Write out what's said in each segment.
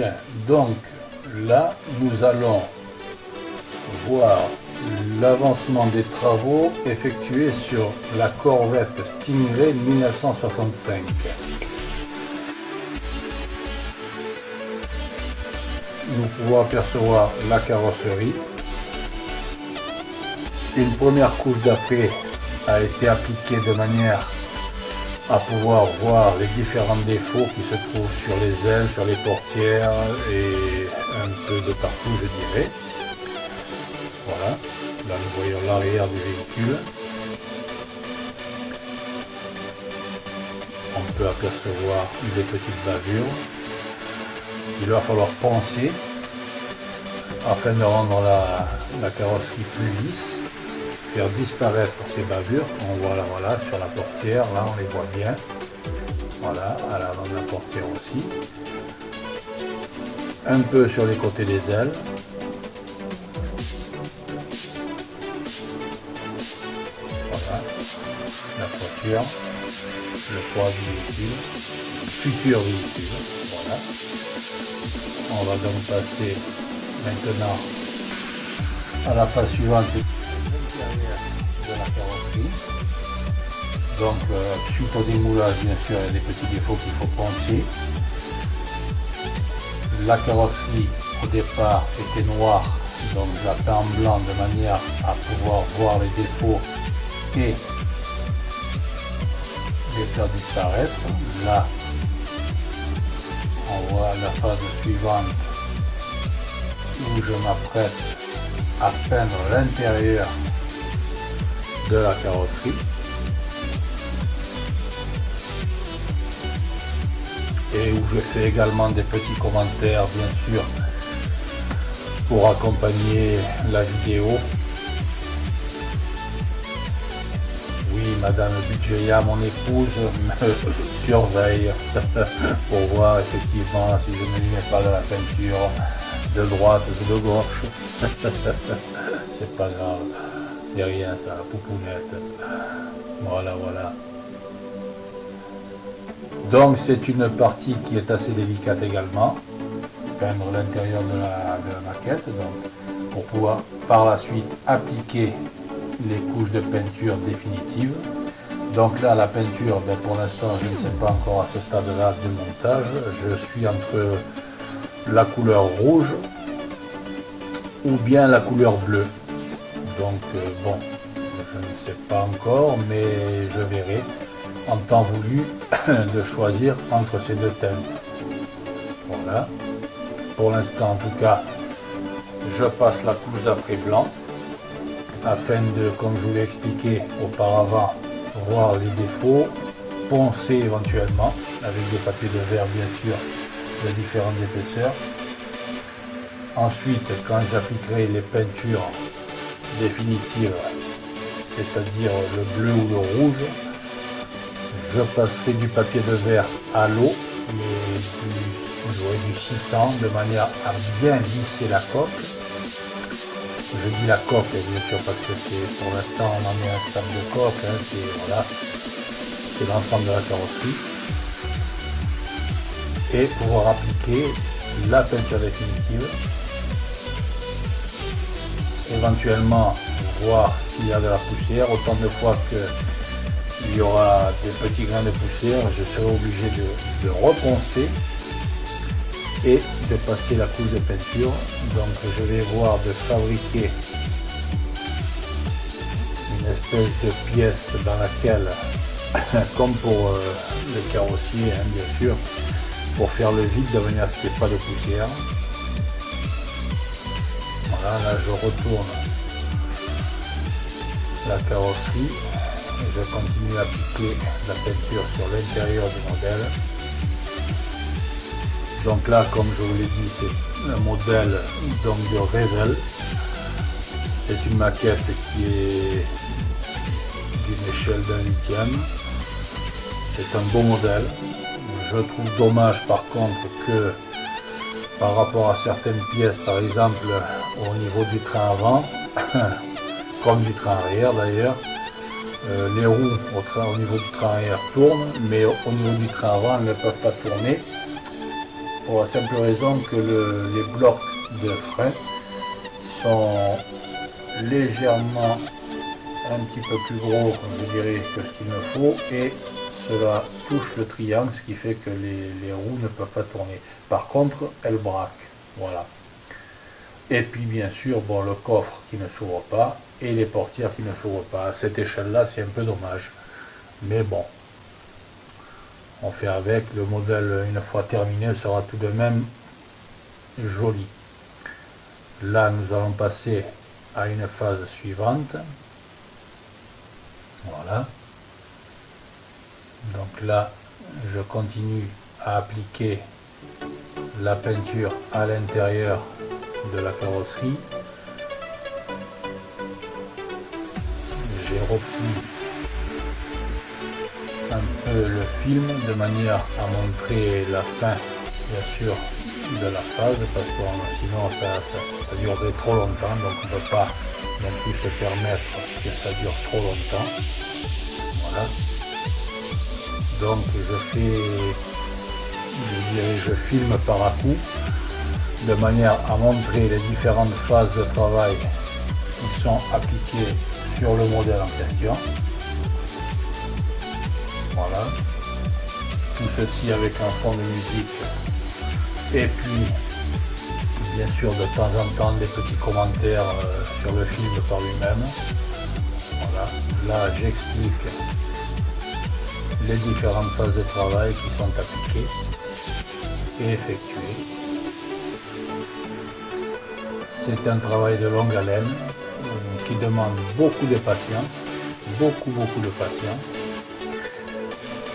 Bien, donc là, nous allons voir l'avancement des travaux effectués sur la Corvette Stingray 1965. Nous pouvons apercevoir la carrosserie. Une première couche d'après a été appliquée de manière à pouvoir voir les différents défauts qui se trouvent sur les ailes, sur les portières et un peu de partout, je dirais. Voilà, là nous voyons l'arrière du véhicule. On peut apercevoir des petites bavures. Il va falloir penser afin de rendre la carrosserie plus lisse, faire disparaître ces bavures. On voit là, voilà, sur la portière, là on les voit bien. Voilà, à l'avant de la portière aussi. Un peu sur les côtés des ailes. Voilà, la voiture, le poids du véhicule, futur véhicule. Voilà. On va donc passer maintenant à la phase suivante, l'intérieur de la carrosserie. Donc suite au démoulage, bien sûr, il y a des petits défauts qu'il faut penser. La carrosserie au départ était noire, donc je la peins en blanc de manière à pouvoir voir les défauts et les faire disparaître. Là, on voit la phase suivante où je m'apprête à peindre l'intérieur de la carrosserie. Et où je fais également des petits commentaires, bien sûr, pour accompagner la vidéo. Oui, Madame Budgeya, mon épouse, me surveille pour voir effectivement si je ne lui mets pas de la peinture de droite ou de gauche. C'est pas grave, c'est rien ça, poupounette. Voilà, voilà. Donc c'est une partie qui est assez délicate également, peindre l'intérieur de la maquette, donc, pour pouvoir par la suite appliquer les couches de peinture définitives. Donc là la peinture, ben, pour l'instant je ne sais pas encore à ce stade-là de montage, je suis entre la couleur rouge ou bien la couleur bleue. Donc bon, je ne sais pas encore, mais je verrai en temps voulu de choisir entre ces deux thèmes. Voilà. Pour l'instant, en tout cas, je passe la couche d'après blanc afin de, comme je vous l'ai expliqué auparavant, voir les défauts, poncer éventuellement avec des papiers de verre, bien sûr, de différentes épaisseurs. Ensuite, quand j'appliquerai les peintures définitives, c'est-à-dire le bleu ou le rouge, je passerai du papier de verre à l'eau, mais j'aurai du 600 de manière à bien lisser la coque. Je dis la coque, bien sûr, parce que c'est pour l'instant on en est à un stade de coque, hein, voilà, c'est l'ensemble de la carrosserie. Et pouvoir appliquer la peinture définitive. Éventuellement voir s'il y a de la poussière, autant de fois que il y aura des petits grains de poussière, je serai obligé de reponcer et de passer la couche de peinture. Donc je vais voir de fabriquer une espèce de pièce dans laquelle, comme pour le carrossier, hein, bien sûr, pour faire le vide de manière à ce qu'il n'y ait pas de poussière. Voilà, là je retourne la carrosserie. Je continue à appliquer la peinture sur l'intérieur du modèle. Donc là, comme je vous l'ai dit, c'est un modèle donc de Revell. C'est une maquette qui est d'une échelle d'1/8. C'est un beau modèle. Je trouve dommage par contre que par rapport à certaines pièces, par exemple au niveau du train avant, comme du train arrière d'ailleurs, les roues au niveau du train arrière tournent, mais au niveau du train avant elles ne peuvent pas tourner pour la simple raison que les blocs de frein sont légèrement un petit peu plus gros, je dirais, que ce qu'il me faut, et cela touche le triangle, ce qui fait que les roues ne peuvent pas tourner. Par contre, elles braquent, voilà. Et puis bien sûr, bon, le coffre qui ne s'ouvre pas et les portières qui ne s'ouvrent pas. À cette échelle-là, c'est un peu dommage, mais bon, on fait avec. Le modèle, une fois terminé, sera tout de même joli. Là, nous allons passer à une phase suivante. Voilà. Donc là, je continue à appliquer la peinture à l'intérieur de la carrosserie. J'ai repris un peu le film de manière à montrer la fin, bien sûr, de la phase, parce que sinon ça durerait trop longtemps, donc on ne peut pas non plus se permettre que ça dure trop longtemps. Voilà. Donc je filme par à-coup, de manière à montrer les différentes phases de travail qui sont appliquées sur le modèle en question. Voilà. Tout ceci avec un fond de musique. Et puis, bien sûr, de temps en temps, des petits commentaires sur le film par lui-même. Voilà. Là, j'explique les différentes phases de travail qui sont appliquées et effectuées. C'est un travail de longue haleine qui demande beaucoup de patience, beaucoup de patience.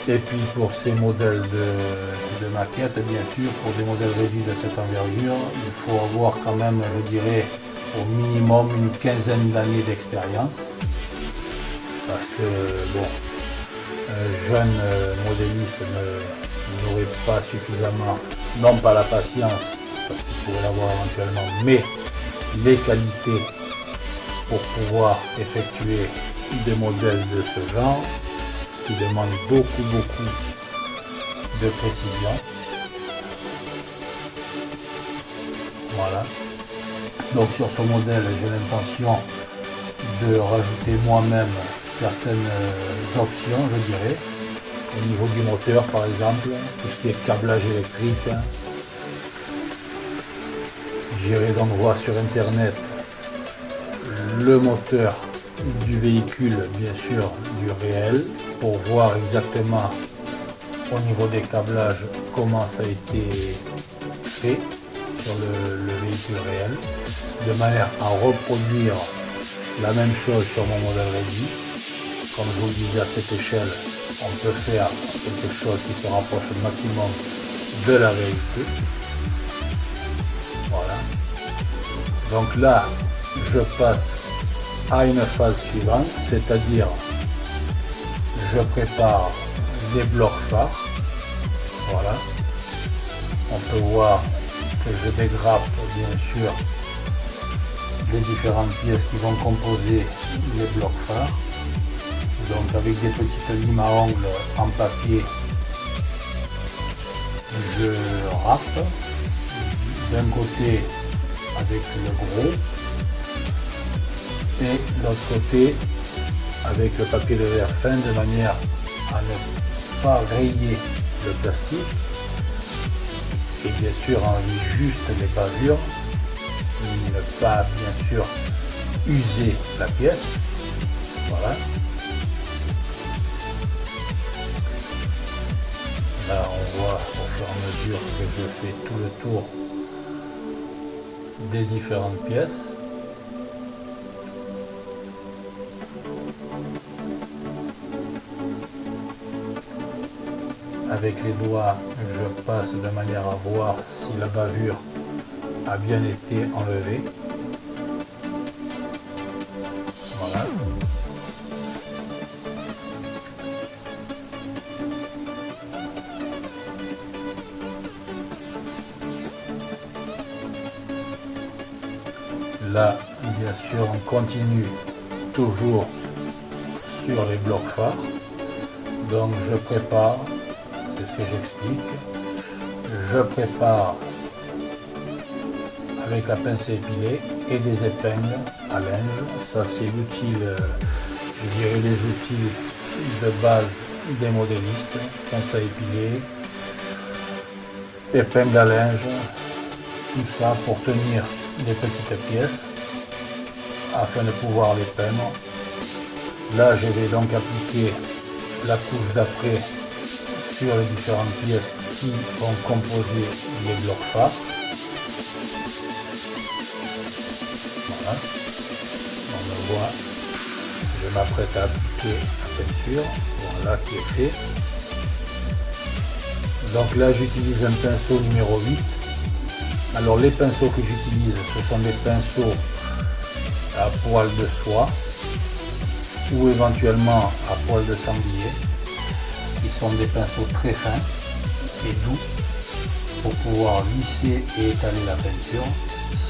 Et puis pour ces modèles de maquettes, bien sûr, pour des modèles réduits de cette envergure, il faut avoir quand même, je dirais, au minimum une quinzaine d'années d'expérience. Parce que, bon, un jeune modéliste n'aurait pas suffisamment, non pas la patience, parce qu'il pourrait l'avoir éventuellement, mais les qualités pour pouvoir effectuer des modèles de ce genre, qui demandent beaucoup de précision. Voilà. Donc sur ce modèle, j'ai l'intention de rajouter moi-même certaines options, je dirais, au niveau du moteur par exemple, tout ce qui est câblage électrique. J'irai donc voir sur internet le moteur du véhicule, bien sûr du réel, pour voir exactement au niveau des câblages comment ça a été fait sur le véhicule réel, de manière à reproduire la même chose sur mon modèle réduit. Comme je vous le disais, à cette échelle, on peut faire quelque chose qui se rapproche au maximum de la réalité. Voilà. Donc là, je passe à une phase suivante, c'est-à-dire je prépare les blocs phares. Voilà. On peut voir que je dégrappe bien sûr les différentes pièces qui vont composer les blocs phares. Donc avec des petites limes à ongles en papier, je râpe d'un côté avec le gros et l'autre côté avec le papier de verre fin, de manière à ne pas rayer le plastique et bien sûr enlever juste les bavures, ne pas bien sûr user la pièce. Voilà. Là on voit au fur et à mesure que je fais tout le tour des différentes pièces. Avec les doigts, je passe de manière à voir si la bavure a bien été enlevée. Voilà. Là, bien sûr, on continue toujours sur les blocs phares. Donc je prépare, c'est ce que j'explique, je prépare avec la pince épilée et des épingles à linge. Ça c'est l'utile, je dirais les outils de base des modélistes. Pince à épiler, épingles à linge, tout ça pour tenir des petites pièces afin de pouvoir les peindre. Là je vais donc appliquer la couche d'après sur les différentes pièces qui vont composer les blocs phares. Voilà, on le voit, je m'apprête à appliquer la peinture, voilà qui est fait. Donc là j'utilise un pinceau numéro 8. Alors les pinceaux que j'utilise, ce sont des pinceaux à poil de soie ou éventuellement à poil de sanglier. Ils sont des pinceaux très fins et doux pour pouvoir lisser et étaler la peinture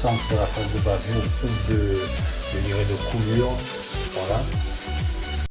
sans que cela fasse de bavure ou de coulure. Voilà.